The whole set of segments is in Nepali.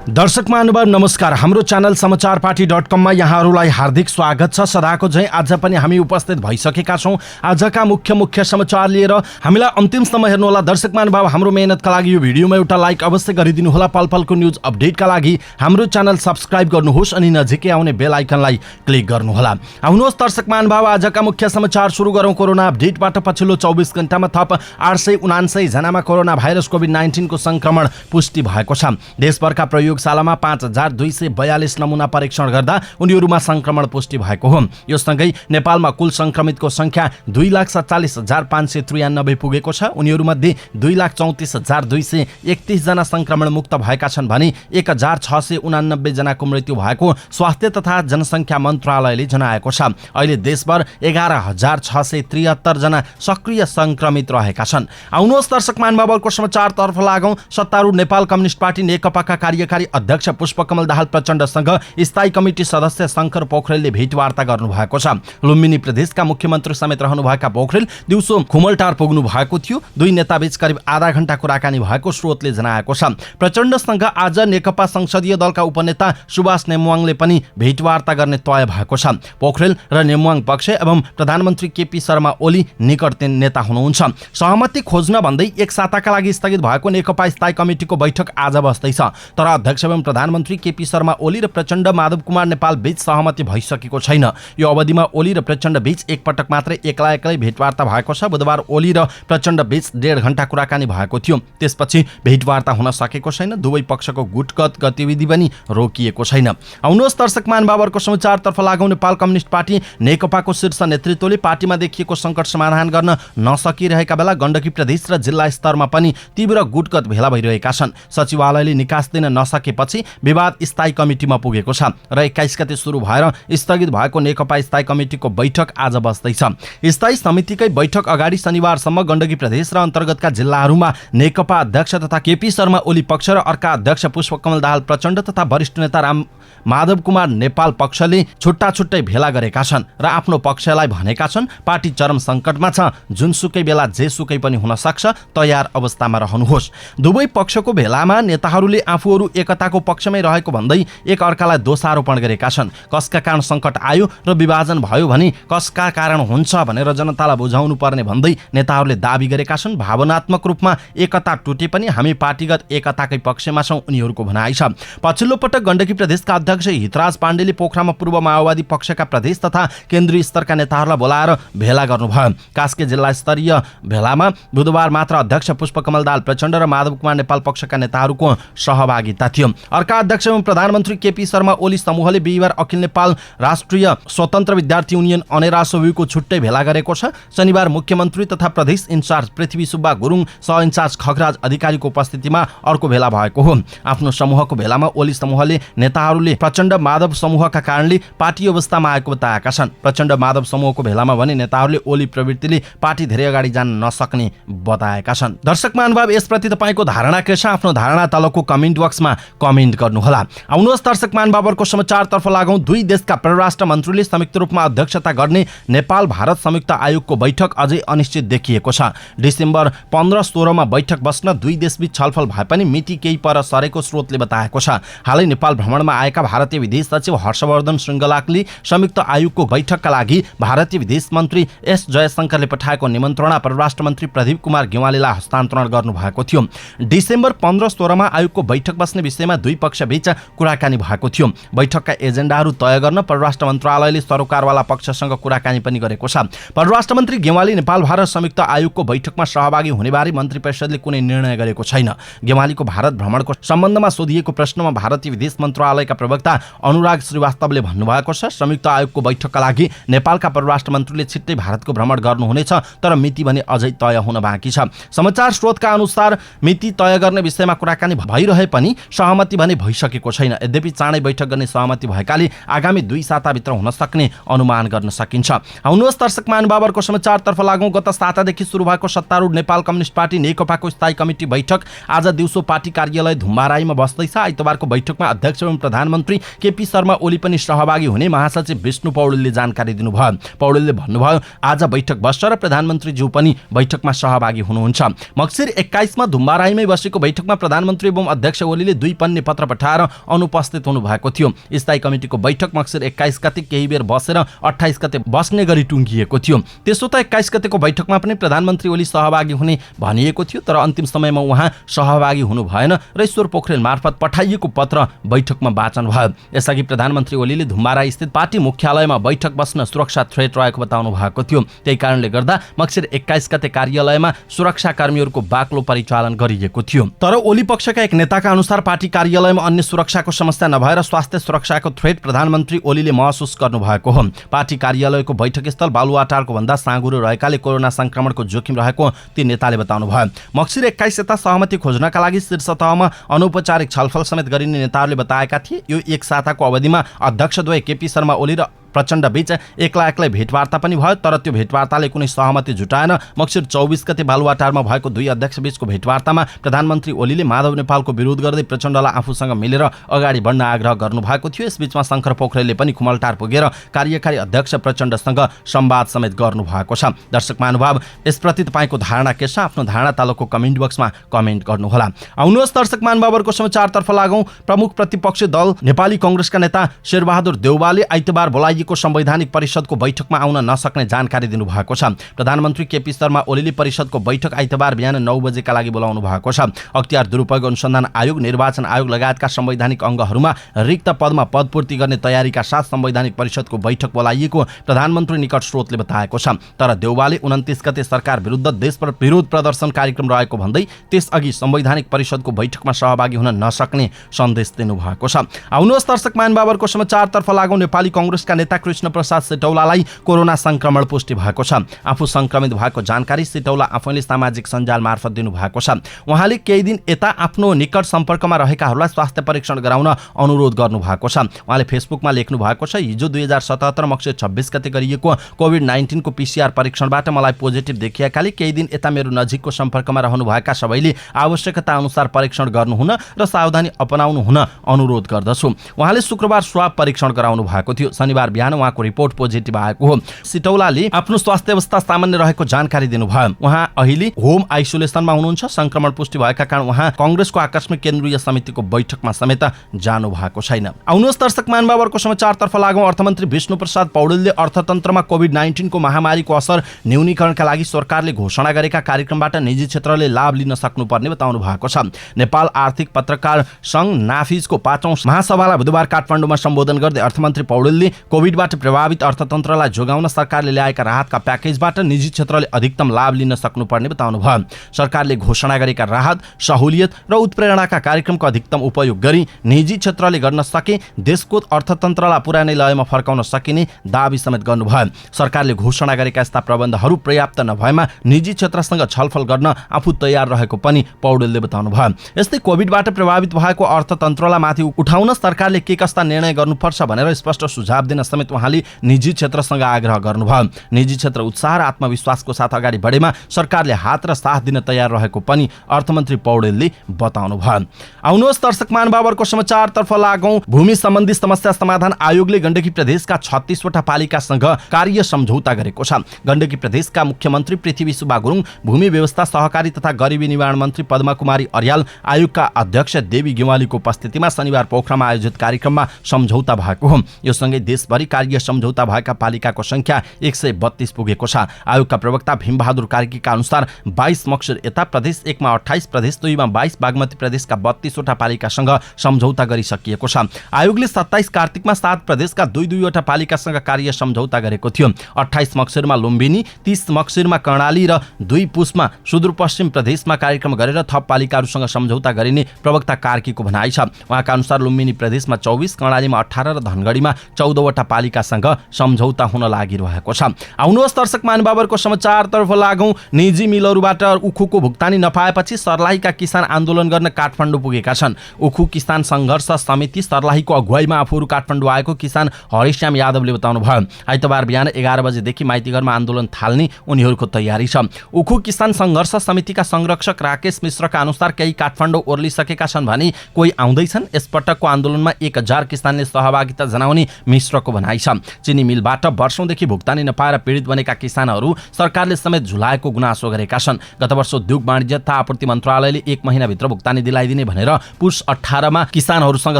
दर्शक महानुभाव नमस्कार। हाम्रो च्यानल समाचारपाटी.com मा यहाँहरूलाई हार्दिक स्वागत छ। सदाको झैं आज पनि हामी उपस्थित भइसकेका छौं आजका मुख्य समाचार लिएर। हामीलाई अन्तिमसम्म हेर्नुहोला दर्शक महानुभाव। हाम्रो मेहनतका लागि यो भिडियोमा एउटा लाइक अवश्य गरिदिनु होला। पलपलको न्यूज अपडेटका लागि हाम्रो च्यानल सब्स्क्राइब गर्नुहोस् अनि नजिकै आउने बेल आइकनलाई क्लिक गर्नुहोला। आउनुहोस् दर्शक महानुभाव, आजका मुख्य समाचार सुरु गरौं। कोरोना अपडेटबाट पछिल्लो 24 घण्टामा थप 879 जनामा कोरोना भाइरस कोभिड-19 को संक्रमण पुष्टि भएको छ। देशभरका प्रयोगशालामा 5242 नमुना परीक्षण गर्दा उनीहरूमा संक्रमण पुष्टि भएको हो। यो सँगै नेपालमा कुल संक्रमितको संख्या 2,47,593 पुगेको छ। उनीहरूमध्ये 2,34,231 जना संक्रमण मुक्त भएका छन् भने 1,689 जनाको मृत्यु भएको स्वास्थ्य तथा जनसङ्ख्या मन्त्रालयले जनाएको छ। अहिले देशभर 11,673 जना सक्रिय संक्रमित रहेका छन्। आउनुहोस् दर्शक महानुभावको समाचारतर्फ लागौं। सत्तारूढ नेपाल कम्युनिस्ट पार्टी नेकपाका कार्यकारी अध्यक्ष पुष्पकमल दाहाल प्रचण्डसँग स्थायी कमिटी सदस्य शंकर पोखरेलले भेटवार्ता गर्नुभएको छ। लुम्बिनी प्रदेशका मुख्यमन्त्री समेत रहनुभएका पोखरेल दिउँसो खुमलटार पुग्नु भएको थियो। दुई नेताबीच करिब आधा घण्टा कुराकानी भएको स्रोतले जनाएको छ। प्रचण्डसँग आज नेकपा संसदीय दलका उपनेता सुभाष नेमुवाङले पनि भेटवार्ता गर्ने तय भएको छ। पोखरेल र नेमुवाङ पक्ष एवं प्रधानमन्त्री केपी शर्मा ओली निकट नेता हुनुहुन्छ। सहमति खोज्न भन्दै एक साताका लागि स्थगित भएको नेकपा स्थायी कमिटीको बैठक आज बस्दैछ। तर अध्यक्ष एवं प्रधानमन्त्री केपी शर्मा ओली र प्रचण्ड माधव कुमार नेपाल बीच सहमति भइसकेको छैन। यो अवधिमा ओली र प्रचण्ड बीच एकपटक मात्रै एक्लै भेटवार्ता भएको छ। बुधबार ओली र प्रचण्ड बीच 1.5 घण्टा कुराकानी भएको थियो। त्यसपछि भेटवार्ता हुन सकेको छैन। दुवै पक्षको गुटगत गतिविधि पनि रोकिएको छैन। आउनुहोस् दर्शक महानुभावहरूको समाचारतर्फ लागौं। नेपाल कम्युनिस्ट पार्टी नेकपाको शीर्ष नेतृत्वले पार्टीमा देखिएको सङ्कट समाधान गर्न नसकिरहेका बेला गण्डकी प्रदेश र जिल्ला स्तरमा पनि तीव्र गुटगत भेला भइरहेका छन्। सचिवालयले निकास दिन नसकेपछि विवाद स्थायी कमिटीमा पुगेको छ र 21 गते सुरु भएर स्थगित भएको नेकपा स्थायी कमिटीको बैठक आज बस्दैछ। स्थायी समितिकै बैठक अगाडि शनिबारसम्म गण्डकी प्रदेश र अन्तर्गतका जिल्लाहरूमा नेकपा अध्यक्ष तथा केपी शर्मा ओली पक्ष र अर्का अध्यक्ष पुष्पकमल दाहाल प्रचण्ड तथा वरिष्ठ नेता राम माधव कुमार नेपाल पक्षले छुट्टा-छुट्टै भेला गरेका छन् र आफ्नो पक्षलाई भनेका छन् पार्टी चरम सङ्कटमा छ, जुनसुकै बेला जेसुकै पनि हुन सक्छ, तयार अवस्थामा रहनुहोस्। दुवै पक्षको भेलामा नेताहरूले आफूहरू एकताको पक्षमै रहेको भन्दै एक अर्कालाई दोषारोपण गरेका छन्। कसका कारण सङ्कट आयो र विभाजन भयो भने कसका कारण हुन्छ भनेर जनतालाई बुझाउनु पर्ने भन्दै नेताहरूले दाबी गरेका छन्। भावनात्मक रूपमा एकता टुटे पनि हामी पार्टीगत एकताकै पक्षमा छौं, उनीहरूको भनाइ छ। पछिल्लो पटक गण्डकी प्रदेशका अध्यक्ष हितराज पाण्डेले पोखरामा पूर्व माओवादी पक्षका प्रदेश तथा केन्द्रीय स्तरका नेताहरूलाई बोलाएर भेला गर्नुभयो। कास्की जिल्ला स्तरीय भेलामा बुधबार मात्र अध्यक्ष पुष्पकमल दाहाल प्रचण्ड र माधव कुमार नेपाल पक्षका नेताहरूको सहभागिता थियो। अर्का अध्यक्ष एवं प्रधानमन्त्री केपी शर्मा ओली समूहले बिहिबार अखिल नेपाल राष्ट्रिय स्वतन्त्र विद्यार्थी युनियन अनेरासोभिको छुट्टै भेला गरेको छ। शनिबार मुख्यमन्त्री तथा प्रदेश इन्चार्ज पृथ्वी सुब्बा गुरुङ, सह इन्चार्ज खगराज अधिकारीको उपस्थितिमा अर्को भेला भएको हो। आफ्नो समूहको भेलामा ओली समूहले नेताहरूले प्रचण्ड माधव समूहका कारणले पार्टी अवस्थामा आएको बताएका छन्। प्रचण्ड माधव समूहको भेलामा भने नेताहरूले ओली प्रवृत्तिले पार्टी धेरै अगाडि जान नसक्ने बताएका छन्। दर्शक महानुभाव, यसप्रति तपाईँको धारणा के छ? आफ्नो धारणा तलको कमेन्ट बक्समा कमेन्ट गर्नुहोला। आउनुहोस् दर्शक महानुभावहरूको समाचारतर्फ लागौं। दुई देशका परराष्ट्र मन्त्रीले संयुक्त रूपमा अध्यक्षता गर्ने नेपाल भारत संयुक्त आयोगको बैठक अझै अनिश्चित देखिएको छ। डिसेम्बर 15-16 मा बैठक बस्न दुई देशबीच छलफल भए पनि मिति केही पर सरेको स्रोतले बताएको छ। हालै नेपाल भ्रमणमा आएका भारतीय विदेश सचिव हर्षवर्धन श्रृङ्गलाले संयुक्त आयोगको बैठकका लागि भारतीय विदेश मन्त्री एस जयशंकरले पठाएको निमन्त्रणा परराष्ट्र मन्त्री प्रदीप कुमार गेवालीलाई हस्तान्तरण गर्नुभएको थियो। डिसेम्बर 15-16 मा आयोगको बैठक बस्ने विषयमा दुई पक्षबीच कुराकानी भएको थियो। बैठकका एजेन्डाहरू तय गर्न परराष्ट्र मन्त्रालयले सरोकारवाला पक्षसँग कुराकानी पनि गरेको छ। परराष्ट्र मन्त्री गेवाली नेपाल भारत संयुक्त आयोगको बैठकमा सहभागी हुनेबारे मन्त्री परिषदले कुनै निर्णय गरेको छैन। गेवालीको भारत भ्रमणको सम्बन्धमा सोधिएको प्रश्नमा भारतीय विदेश मन्त्रालयका प्रवक्ता अनुराग श्रीवास्तवले भन्नुभएको छ, संयुक्त आयोगको बैठकका लागि नेपालका परराष्ट्र मन्त्रीले छिट्टै भारतको भ्रमण गर्नुहुनेछ, तर मिति भने अझै तय हुन बाँकी छ। समाचार स्रोतका अनुसार मिति तय गर्ने विषयमा कुराकानी भइरहे पनि सहमति भने भइसकेको छैन। यद्यपि चाँडै बैठक गर्ने सहमति भएकाले आगामी 2 साताभित्र हुन सक्ने अनुमान गर्न सकिन्छ। आउनुहोस् दर्शक महानुभावहरूको समाचारतर्फ लागौं। गत सातादेखि सुरु भएको सत्तारूढ नेपाल कम्युनिस्ट पार्टी नेकपाको स्थायी कमिटी बैठक आज दिउँसो पार्टी कार्यालय धुम्बाराईमा बस्दैछ। आइतबारको बैठकमा अध्यक्ष एवं प्रधानमन्त्री केपी शर्मा ओली पनि सहभागी हुने महासचिव विष्णु पौडेलले जानकारी दिनुभयो। पौडेलले भन्नुभयो, आज बैठक बस्छ र प्रधानमन्त्रीज्यू पनि बैठकमा सहभागी हुनुहुन्छ। मक्सिर 21 मा धुम्बाराईमै बसेको बैठकमा प्रधानमन्त्री एवं अध्यक्ष ओलीले दुई पन्ने पत्र पठाएर अनुपस्थित हुनुभएको थियो। स्थायी कमिटिको बैठक मक्सिर 21 गते केही बेर बसेर 28 गते बस्ने गरी टुङ्गिएको थियो। त्यसो त 21 गतेको बैठकमा पनि प्रधानमन्त्री ओली सहभागी हुने भनिएको थियो, तर अन्तिम समयमा उहाँ सहभागी हुनु भएन र ईश्वर पोखरेल मार्फत पठाइएको पत्र बैठकमा वाचन भयो। यसअघि प्रधानमन्त्री ओलीले धुम्बारा स्थित पार्टी मुख्यालयमा बैठक बस्न सुरक्षा थ्रेट रहेको बताउनु भएको थियो। त्यही कारणले गर्दा मक्सिर 21 गते कार्यालयमा सुरक्षाकर्मीहरूको बाक्लो परिचालन गरिएको थियो। तर ओली पक्षका एक नेताका अनुसार पार्टी कार्यालयमा अन्य सुरक्षाको समस्या नभएर स्वास्थ्य सुरक्षाको थ्रेट प्रधानमन्त्री ओलीले महसुस गर्नुभएको हो। पार्टी कार्यालयको बैठक स्थल बालुवाटारको भन्दा साँघुरो रहेकाले कोरोना संक्रमणको जोखिम रहेको ती नेताले बताउनु भयो। मक्सिर 21 यता सहमति खोज्नका लागि शीर्ष तहमा अनौपचारिक छलफल समेत गरिने नेताहरूले बताएका थिए। यो एक साताको अवधिमा अध्यक्षद्वय केपी शर्मा ओली र प्रचण्ड बीच एक्लै भेटवार्ता पनि भयो, तर त्यो भेटवार्ताले कुनै सहमति जुटाएन। मक्सिर 24 गते बालुवाटारमा भएको दुई अध्यक्ष बीचको भेटवार्तामा प्रधानमन्त्री ओलीले माधव नेपालको विरोध गर्दै प्रचण्डलाई आफूसँग मिलेर अगाडि बढ्न आग्रह गर्नुभएको थियो। यसबीचमा शङ्कर पोखरेलले पनि खुमलटार पुगेर कार्यकारी अध्यक्ष प्रचण्डसँग संवाद समेत गर्नुभएको छ। दर्शक महानुभाव, यसप्रति तपाईँको धारणा के छ? आफ्नो धारणा तलको कमेन्ट बक्समा कमेन्ट गर्नुहोला। आउनुहोस् दर्शक महानुभावहरूको समाचारतर्फ लागौँ। प्रमुख प्रतिपक्षी दल नेपाली कांग्रेसका नेता शेरबहादुर देउवाले आइतबार बोलाइएको संवैधानिक परिषदको बैठकमा आउन नसक्ने जानकारी दिनुभएको छ। प्रधानमन्त्री केपी शर्मा ओलीले परिषदको बैठक आइतबार बिहान 9 बजेका लागि बोलाउनु भएको छ। अख्तियार दुरुपयोग अनुसन्धान आयोग, निर्वाचन आयोग लगायतका संवैधानिक अङ्गहरूमा रिक्त पदमा पदपूर्ति गर्ने तयारीका साथ संवैधानिक परिषदको बैठक बोलाइएको प्रधानमन्त्री निकट स्रोतले बताएको छ। तर देउवाले 29 गते सरकार विरुद्ध देशभर विरोध प्रदर्शन कार्यक्रम रहेको भन्दै त्यसअघि संवैधानिक परिषदको बैठकमा सहभागी हुन नसक्ने सन्देश दिनुभएको छ। आउनुहोस् दर्शक महानुभावहरूको समाचारतर्फ लागौँ। नेपाली कांग्रेसका नेता कृष्ण प्रसाद सिटौलालाई कोरोना संक्रमण पुष्टि भएको छ। आफू संक्रमित भएको जानकारी सिटौला आफैले सामाजिक सञ्जाल मार्फत दिनुभएको छ। उहाँले केही दिन यता आफ्नो निकट सम्पर्कमा रहेकाहरूलाई स्वास्थ्य परीक्षण गराउन अनुरोध गर्नुभएको छ। उहाँले फेसबुकमा लेख्नु भएको छ, हिजो 2077 मक्सिर 26 गते गरिएको कोभिड-19 को PCR परीक्षणबाट मलाई पोजिटिभ देखिएकाले केही दिन यता मेरो नजिकको सम्पर्कमा रहनुभएका सबैले आवश्यकता अनुसार परीक्षण गर्नुहुन र सावधानी अपनाउनु हुन अनुरोध गर्दछु। उहाँले शुक्रबार स्वाब परीक्षण गराउनु भएको थियो। शनिबार बिहान उहाँको रिपोर्ट पोजिटिभ आएको हो। सिटौलाले आफ्नो स्वास्थ्य अवस्था सामान्य रहेको जानकारी दिनुभयो। उहाँ अहिले होम आइसोलेसनमा हुनुहुन्छ। संक्रमण पुष्टि भएका कारण उहाँ कांग्रेसको आकस्मिक केन्द्रीय समितिको बैठकमा समेत जानु भएको छैन। आउनुहोस् दर्शक महानुभावहरूको समाचारतर्फ लागौँ। अर्थमन्त्री विष्णु प्रसाद पौडेलले अर्थतन्त्रमा कोभिड-19 को महामारीको असर न्यूनीकरणका लागि सरकारले घोषणा गरेका कार्यक्रमबाट निजी क्षेत्रले लाभ लिन सक्नुपर्ने बताउनु भएको छ। नेपाल आर्थिक पत्रकार संघ नाफिजको 5औं महासभालाई बुधबार काठमाडौँमा सम्बोधन गर्दै अर्थमन्त्री पौडेलले कोभिडबाट प्रभावित अर्थतन्त्रलाई जोगाउन सरकारले ल्याएका राहतका प्याकेजबाट निजी क्षेत्रले अधिकतम लाभ लिन सक्नुपर्ने बताउनु भयो। सरकारले घोषणा गरेका राहत, सहुलियत र उत्प्रेरणाका कार्यक्रमको अधिकतम उपयोग गरी निजी क्षेत्रले गर्न सके देशको अर्थतन्त्रलाई पुरानै लयमा फर्काउन सकिने दाबी समेत गर्नुभयो। सरकारले घोषणा गरेका यस्ता प्रबन्धहरू पर्याप्त नभएमा निजी क्षेत्रसँग छलफल गर्न आफू तयार रहेको पनि पौडेलले बताउनु भयो। यस्तै कोभिडबाट प्रभावित भएको अर्थतन्त्रलाई माथि उठाउन सरकारले के कस्ता निर्णय गर्नुपर्छ भनेर स्पष्ट सुझाव दिन समेत उहाँले निजी क्षेत्रसँग आग्रह गर्नुभयो। निजी क्षेत्र उत्साह र आत्मविश्वासको साथ अगाडि बढेमा सरकारले हात र साथ दिन तयार रहेको पनि अर्थमन्त्री पौडेलले बताउनु भयो। आउनुहोस् दर्शक महानुभावहरूको समाचारतर्फ लागौँ। भूमि सम्बन्धी समस्या समाधान आयोगले गण्डकी प्रदेशका 36 वटा पालिकासँग कार्य सम्झौता गरेको छ। गण्डकी प्रदेशका मुख्यमन्त्री पृथ्वी सुब्बा गुरुङ, भूमि व्यवस्था, सहकारी तथा गरिबी निवारण मन्त्री पद्मा कुमारी अर्याल, आयोगका अध्यक्ष देवी गेवालीको उपस्थितिमा शनिबार पोखरामा आयोजित कार्यक्रममा सम्झौता भएको हो। यो सँगै देशभरि कार्य सम्झौता भएका पालिकाको संख्या 132 पुगेको छ। आयोगका प्रवक्ता भीमबहादुर कार्कीका अनुसार 22 मक्सिर यता प्रदेश 1 मा 28, प्रदेश 2 मा 22, बागमती प्रदेशका 32 वटा पालिकासँग सम्झौता गरिसकिएको छ। आयोगले 27 कार्तिकमा 7 प्रदेशका 2-2 वटा पालिकासँग कार्य सम्झौता गरेको थियो। 28 मक्सिरमा लुम्बिनी, 30 मक्सिरमा कर्णाली र 2 पुसमा सुदूरपश्चिम प्रदेशमा कार्यक्रम गरेर थप पालिकाहरूसँग सम्झौता गरिने प्रवक्ता कार्कीको भनाइ छ। उहाँका अनुसार लुम्बिनी प्रदेशमा 24, कर्णालीमा 18 र धनगढीमा 14 वटा पालिकासँग सम्झौता हुन लागिरहेको छ। आउनुहोस् दर्शक महानुभावहरूको समाचारतर्फ लागौँ। निजी मिलहरूबाट उखुको भुक्तानी नपाएपछि सर्लाहीका किसान आन्दोलन गर्न काठमाडौँ पुगेका छन्। उखु किसान सङ्घर्ष समिति सर्लाहीको अगुवाईमा आफूहरू काठमाडौँ आएको किसान हरिश्याम यादवले बताउनु भयो। आइतबार बिहान 11 बजेदेखि माइतीघरमा आन्दोलन थाल्ने उनीहरूको तयारी छ। उखु किसान सङ्घर्ष समितिका संरक्षक राकेश मिश्रका अनुसार केही काठमाडौँ ओर्लिसकेका छन् भने कोही आउँदैछन्। यसपटकको आन्दोलनमा 1000 किसानले सहभागिता जनाउने मिश्रको भनाइ भनाइ छ। चिनी मिलबाट वर्षौंदेखि भुक्तानी नपाएर पीडित बनेका किसानहरू सरकारले समेत झुलाएको गुनासो गरेका छन्। गत वर्ष उद्योग वाणिज्य तथा आपूर्ति मन्त्रालयले 1 महिनाभित्र भुक्तानी दिलाइदिने भनेर पुष 18 मा किसानहरूसँग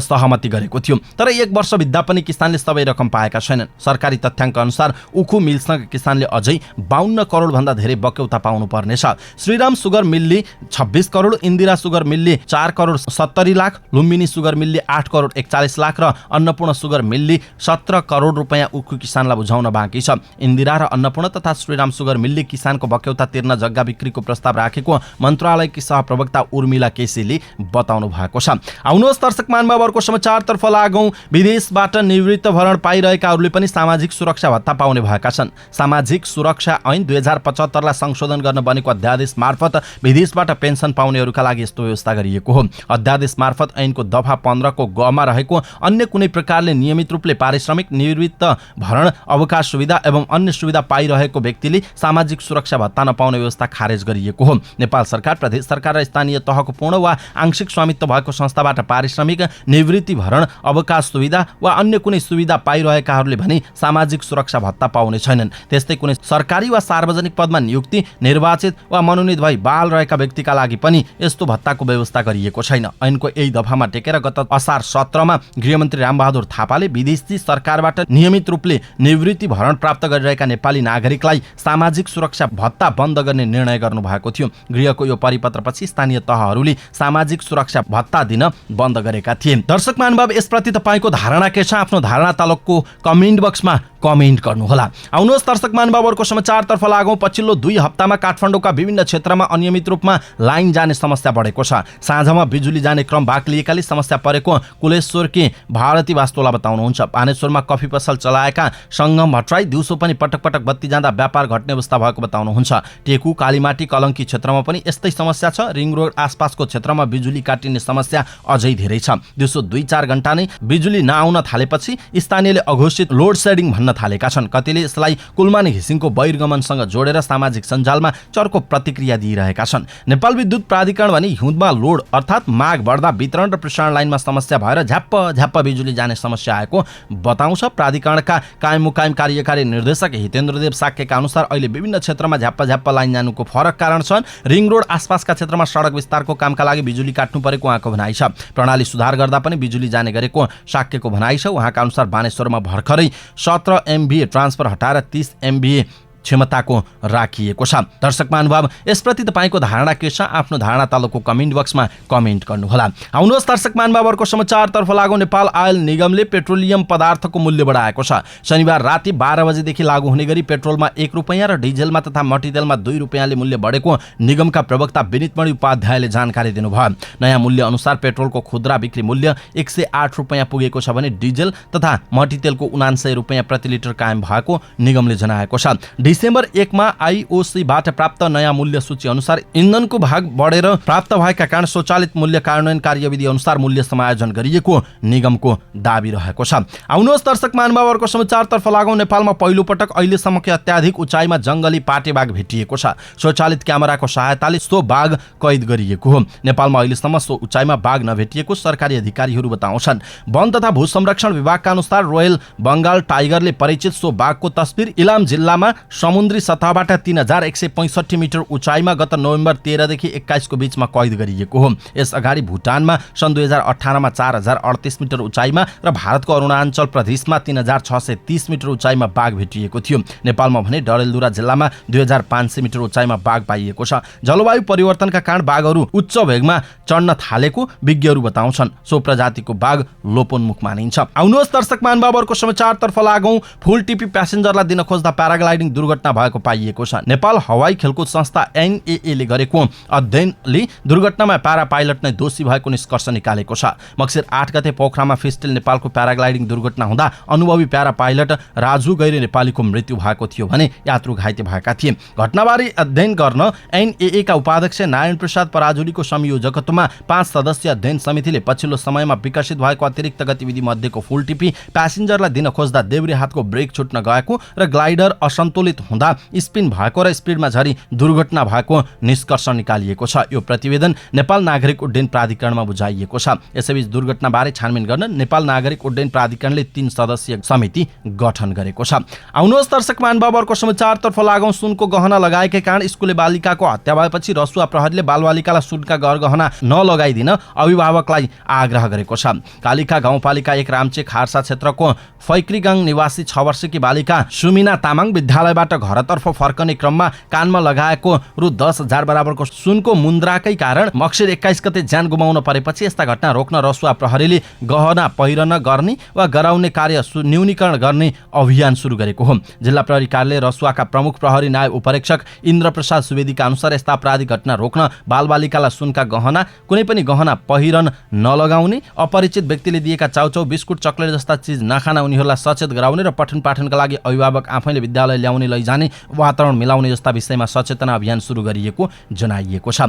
सहमति गरेको थियो। तर 1 वर्ष बित्दा पनि किसानले सबै रकम पाएका छैनन्। सरकारी तथ्याङ्क अनुसार उखु मिलसँग किसानले अझै 52 करोड भन्दा धेरै बक्यौता पाउनु पर्नेछ। श्रीराम सुगर मिलले 26 करोड, इन्दिरा सुगर मिलले 4 करोड 70 लाख, लुम्बिनी सुगर मिलले 8 करोड 41 लाख र अन्नपूर्ण सुगर मिलले 17 करोड रुपैयाँ उखु किसानलाई बुझाउन बाँकी छ। इन्दिरा र अन्नपूर्ण तथा श्रीराम सुगर मिलले किसानको बक्यौता तिर्न जग्गा बिक्रीको प्रस्ताव राखेको मन्त्रालयकी सहप्रवक्ता उर्मिला केसीले बताउनु भएको छ। आउनुहोस् दर्शक महानुभावहरूको समाचारतर्फ लागौं। विदेशबाट निवृत्त भरण पाइरहेकाहरूले पनि सामाजिक सुरक्षा भत्ता पाउने भएका छन्। सामाजिक सुरक्षा ऐन 2075 लाई संशोधन गर्न बनेको अध्यादेश मार्फत विदेशबाट पेन्सन पाउनेहरूका लागि यस्तो व्यवस्था गरिएको हो। अध्यादेश मार्फत ऐनको दफा 15 को ग मा रहेको अन्य कुनै प्रकारले नियमित रूपले पारिश्रमिक, निवृत्त भरण, अवकाश सुविधा एवं अन्य सुविधा पाइरहेको व्यक्तिले सामाजिक सुरक्षा भत्ता नपाउने व्यवस्था खारेज गरिएको हो। नेपाल सरकार, प्रदेश सरकार र स्थानीय तहको पूर्ण वा आंशिक स्वामित्व भएको संस्थाबाट पारिश्रमिक, निवृत्ति भरण, अवकाश सुविधा वा अन्य कुनै सुविधा पाइरहेकाहरूले भने सामाजिक सुरक्षा भत्ता पाउने छैनन्। त्यस्तै कुनै सरकारी वा सार्वजनिक पदमा नियुक्ति, निर्वाचित वा मनोनित भई बहाल रहेका व्यक्तिका लागि पनि यस्तो भत्ताको व्यवस्था गरिएको छैन। ऐनको यही दफामा टेकेर गत असार 17 मा गृहमन्त्री रामबहादुर थापाले विदेशी सरकारबाट नियमित रूपले निवृत्ति भरण प्राप्त गरिरहेका नेपाली नागरिकलाई सामाजिक सुरक्षा भत्ता बन्द गर्ने निर्णय गर्नुभएको थियो। गृहको यो परिपत्रपछि स्थानीय तहहरूले सामाजिक सुरक्षा भत्ता दिन बन्द गरेका थिए। दर्शक महानुभाव, यसप्रति तपाईँको धारणा के छ? आफ्नो धारणा तालुकको कमेन्ट बक्समा कमेन्ट गर्नुहोला। आउनुहोस् दर्शक महानुभावहरूको समाचारतर्फ लागौं। पछिल्लो 2 हप्तामा काठमाडौँका विभिन्न क्षेत्रमा अनियमित रूपमा लाइन जाने समस्या बढेको छ। साँझमा बिजुली जाने क्रम बाक्लिएकाले समस्या परेको कुलेश्वरकी भारती वास्तोला बताउनुहुन्छ। पानेश्वरमा कफी पसल चलाएका सङ्गम भट्टराई दिउँसो पनि पटक पटक बत्ती जाँदा व्यापार घट्ने अवस्था भएको बताउनुहुन्छ। टेकु, कालीमाटी, कलङ्की क्षेत्रमा पनि यस्तै समस्या छ। रिङ रोड आसपासको क्षेत्रमा बिजुली काटिने समस्या अझै धेरै छ। दिउँसो 2-4 घण्टा नै बिजुली नआउन थालेपछि स्थानीयले अघोषित लोड सेडिङ भन्न थालेका छन्। कतिले यसलाई कुलमानी घिसिङको बहिर्गमनसँग जोडेर सामाजिक सञ्जालमा चर्को प्रतिक्रिया दिइरहेका छन्। नेपाल विद्युत प्राधिकरण भने हिउँदमा लोड अर्थात् माग बढ्दा वितरण र प्रसारण लाइनमा समस्या भएर झ्याप्प बिजुली जाने समस्या आएको बताउँछ। प्राधिकरणका कायम मुकायम कार्यकारी निर्देशक हितेन्द्रदेव साक्यका अनुसार अहिले विभिन्न क्षेत्रमा झ्याप्प लाइन जानुको फरक कारण छन्। रिङ रोड आसपासका क्षेत्रमा सडक विस्तारको कामका लागि बिजुली काट्नु परेको उहाँको भनाइ छ। प्रणाली सुधार गर्दा पनि बिजुली जाने गरेको साक्यको भनाइ छ। उहाँका अनुसार बानेश्वरमा भर्खरै 17 MVA ट्रान्सफर हटाएर 30 MVA क्षमताको राखिएको छ। दर्शक महानुभाव, यसप्रति तपाईँको धारणा के छ? आफ्नो धारणा तलको कमेन्ट बक्समा कमेन्ट गर्नुहोला। आउनुहोस् दर्शक महानुभावहरूको समाचारतर्फ लागौं। नेपाल आयल निगमले पेट्रोलियम पदार्थको मूल्य बढाएको छ। शनिबार राति 12 बजेदेखि लागू हुने गरी पेट्रोलमा 1 रुपैयाँ र डिजेलमा तथा मट्टीतेलमा 2 रुपैयाँले मूल्य बढेको निगमका प्रवक्ता विनितमणि उपाध्यायले जानकारी दिनुभयो। नयाँ मूल्य अनुसार पेट्रोलको खुद्रा बिक्री मूल्य 108 रुपैयाँ पुगेको छ भने डिजेल तथा मट्टीतेलको 79 रुपैयाँ प्रति लिटर कायम भएको निगमले जनाएको छ। डिसेम्बर 1 मा आईओसीबाट प्राप्त नयाँ मूल्य सूची अनुसार इन्धनको भाग बढेर प्राप्त भएका कारण स्वचालित मूल्य कार्यान्वयन कार्यविधि अनुसार मूल्य समायोजन गरिएको निगमको दाबी रहेको छ। आउनुहोस् दर्शक महानुभावहरूको समाचारतर्फ लागौं। नेपालमा पहिलो पटक अहिलेसम्मकै अत्याधिक उचाइमा जंगली पाटे बाघ भेटिएको छ। स्वचालित क्यामेराको सहायताले सो बाघ कैद गरिएको हो। नेपालमा अहिलेसम्म सो उचाइमा बाघ नभेटिएको सरकारी अधिकारीहरू बताउँछन्। वन तथा भू संरक्षण विभागका अनुसार रोयल बंगाल टाइगरले परिचित सो बाघको तस्बिर इलाम जिल्लामा समुद्री सतहबाट 3165 मिटर उचाइमा गत नोभेम्बर 13 देखि 21 को बीचमा कैद गरिएको हो। यस अगाडि भुटानमा सन् 2018 मा 4038 मिटर उचाइमा र भारतको अरुणाञ्चल प्रदेशमा 3630 मिटर उचाइमा बाघ भेटिएको थियो। नेपालमा भने डडेलधुरा जिल्लामा 2500 मिटर उचाइमा बाघ पाइएको छ। जलवायु परिवर्तनका कारण बाघहरू उच्च वेगमा चढ्न थालेको विज्ञहरू बताउँछन्। सो प्रजातिको बाघ लोपोन्मुख मानिन्छ। आउनुहोस् दर्शक महानुभावहरूको समाचारतर्फ लागौं। फुल टिपी प्यासेन्जरलाई दिन खोज्दा प्याराग्लाइडिङ दुर्घटना भएको पाइएको छ। नेपाल हवाई खेलकुद संस्था NAA ले गरेको अध्ययनले दुर्घटनामा प्यारा पाइलट नै दोषी भएको निष्कर्ष निकालेको छ। मक्सिर 8 गते पोखरामा फिस्टेल नेपालको प्याराग्लाइडिङ दुर्घटना हुँदा अनुभवी प्यारा पाइलट राजु गैरे नेपालीको मृत्यु भएको थियो भने यात्रु घाइते भएका थिए। घटनाबारे अध्ययन गर्न NAA का उपाध्यक्ष नारायण प्रसाद पराजुलीको संयोजकत्वमा 5 सदस्यीय अध्ययन समितिले पछिल्लो समयमा विकसित भएको अतिरिक्त गतिविधि मध्येको फुल टिपी प्यासेन्जरलाई दिन खोज्दा देब्रे हातको ब्रेक छुट्न गएको र ग्लाइडर असन्तुलित हुँदा स्पिन भएको र स्पिडमा झरी दुर्घटना भएको निष्कर्ष निकालिएको छ। यो प्रतिवेदन नेपाल नागरिक उड्डयन प्राधिकरणमा बुझाइएको छ। यसैबीच दुर्घटनाबारे छानबिन गर्न नेपाल नागरिक उड्डयन प्राधिकरणले 3 सदस्यीय समिति गठन गरेको छ। आउनुहोस् दर्शक महानुभाव अर्को समाचारतर्फ लागौं। सुनको गहना लगाएकै कारण स्कुले बालिकाको हत्या भएपछि रसुवा प्रहरीले बालबालिकालाई सुनका गरगहना नलगाइदिन अभिभावकलाई आग्रह गरेको छ। कालिका गाउँपालिका 1 रामचे खारसा क्षेत्रको फैक्रीगाङ निवासी 6 वर्षकी बालिका सुमिना तामाङ विद्यालयबाट घरतर्फ फर्कने क्रममा कानमा लगाएको रु 10,000 बराबरको सुनको मुन्द्राकै कारण मक्सिर 21 गते ज्यान गुमाउन परेपछि यस्ता घटना रोक्न रसुवा प्रहरीले गहना पहिरन गर्ने वा गराउने कार्य न्यूनीकरण गर्ने अभियान सुरु गरेको हो। जिल्ला प्रहरी कार्यालय रसुवाका प्रमुख प्रहरी नायब उपरीक्षक इन्द्रप्रसाद सुवेदीका अनुसार यस्ता अपराधी घटना रोक्न बालबालिकालाई सुनका गहना, कुनै पनि गहना पहिरन नलगाउने, अपरिचित व्यक्तिले दिएका चाउचाउ, बिस्कुट, चकलेट जस्ता चिज नखान उनीहरूलाई सचेत गराउने र पठन पाठनका लागि अभिभावक आफैले विद्यालय ल्याउने लैजाने वातावरण मिलाउने जस्ता विषयमा सचेतना अभियान सुरु गरिएको जनाइएको छ।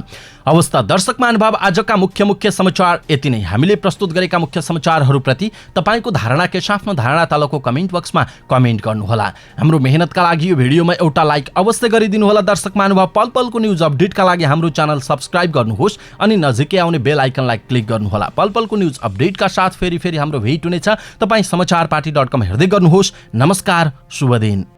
अवस्था दर्शक महानुभाव आजका मुख्य समाचार यति नै। हामीले प्रस्तुत गरेका मुख्य समाचारहरूप्रति तपाईको धारणा के छ? आफ्नो धारणा तलको कमेन्ट बक्समा कमेन्ट गर्नुहोला। हाम्रो मेहनतका लागि यो भिडियोमा एउटा लाइक अवश्य गरिदिनु होला। दर्शक महानुभाव पल पलको न्यूज अपडेटका लागि हाम्रो च्यानल सब्स्क्राइब गर्नुहोस् अनि नजिकै आउने बेल आइकनलाई क्लिक गर्नुहोला। पल पलको न्यूज अपडेटका साथ फेरि हाम्रो भेट हुनेछ। तपाई समाचारपाटी.com हेर्दै गर्नुहोस्। नमस्कार, शुभ दिन।